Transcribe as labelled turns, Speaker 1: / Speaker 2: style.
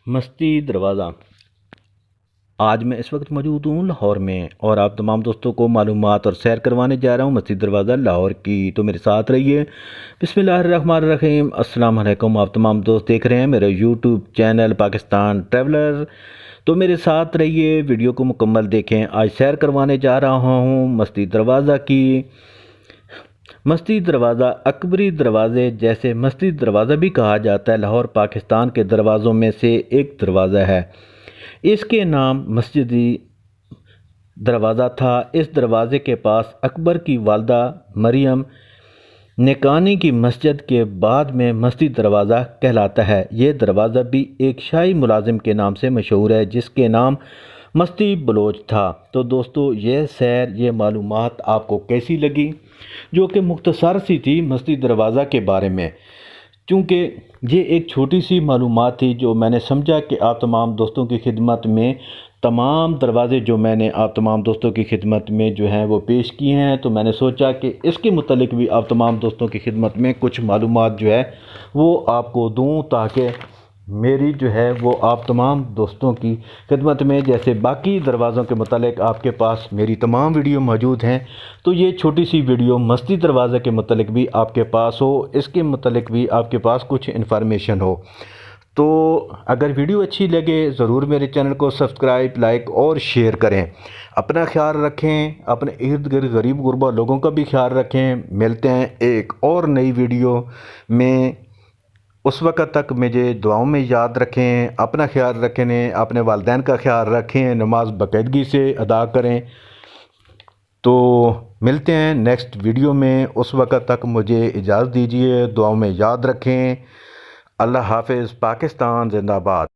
Speaker 1: مستی دروازہ۔ آج میں اس وقت موجود ہوں لاہور میں اور آپ تمام دوستوں کو معلومات اور سیر کروانے جا رہا ہوں مستی دروازہ لاہور کی، تو میرے ساتھ رہیے۔ بسم اللہ الرحمن الرحیم۔ السلام علیکم، آپ تمام دوست دیکھ رہے ہیں میرا یوٹیوب چینل پاکستان ٹریولر، تو میرے ساتھ رہیے، ویڈیو کو مکمل دیکھیں۔ آج سیر کروانے جا رہا ہوں مستی دروازہ کی۔ مستی دروازہ اکبری دروازے جیسے مستی دروازہ بھی کہا جاتا ہے، لاہور پاکستان کے دروازوں میں سے ایک دروازہ ہے۔ اس کے نام مسجدی دروازہ تھا۔ اس دروازے کے پاس اکبر کی والدہ مریم نکانی کی مسجد کے بعد میں مستی دروازہ کہلاتا ہے۔ یہ دروازہ بھی ایک شاہی ملازم کے نام سے مشہور ہے جس کے نام مستی بلوچ تھا۔ تو دوستو، یہ سیر، یہ معلومات آپ کو کیسی لگی؟ جو کہ مختصر سی تھی مستی دروازہ کے بارے میں، چونکہ یہ ایک چھوٹی سی معلومات تھی جو میں نے سمجھا کہ آپ تمام دوستوں کی خدمت میں، تمام دروازے جو میں نے آپ تمام دوستوں کی خدمت میں جو ہیں وہ پیش کیے ہیں، تو میں نے سوچا کہ اس کے متعلق بھی آپ تمام دوستوں کی خدمت میں کچھ معلومات جو ہے وہ آپ کو دوں، تاکہ میری جو ہے وہ آپ تمام دوستوں کی خدمت میں، جیسے باقی دروازوں کے متعلق آپ کے پاس میری تمام ویڈیو موجود ہیں، تو یہ چھوٹی سی ویڈیو مستی دروازے کے متعلق بھی آپ کے پاس ہو، اس کے متعلق بھی آپ کے پاس کچھ انفارمیشن ہو۔ تو اگر ویڈیو اچھی لگے ضرور میرے چینل کو سبسکرائب، لائک اور شیئر کریں۔ اپنا خیال رکھیں، اپنے ارد گرد غریب غربا لوگوں کا بھی خیال رکھیں۔ ملتے ہیں ایک اور نئی ویڈیو میں، اس وقت تک مجھے دعاؤں میں یاد رکھیں، اپنا خیال رکھیں، اپنے والدین کا خیال رکھیں، نماز باقاعدگی سے ادا کریں۔ تو ملتے ہیں نیکسٹ ویڈیو میں، اس وقت تک مجھے اجازت دیجیے، دعاؤں میں یاد رکھیں۔ اللہ حافظ۔ پاکستان زندہ باد۔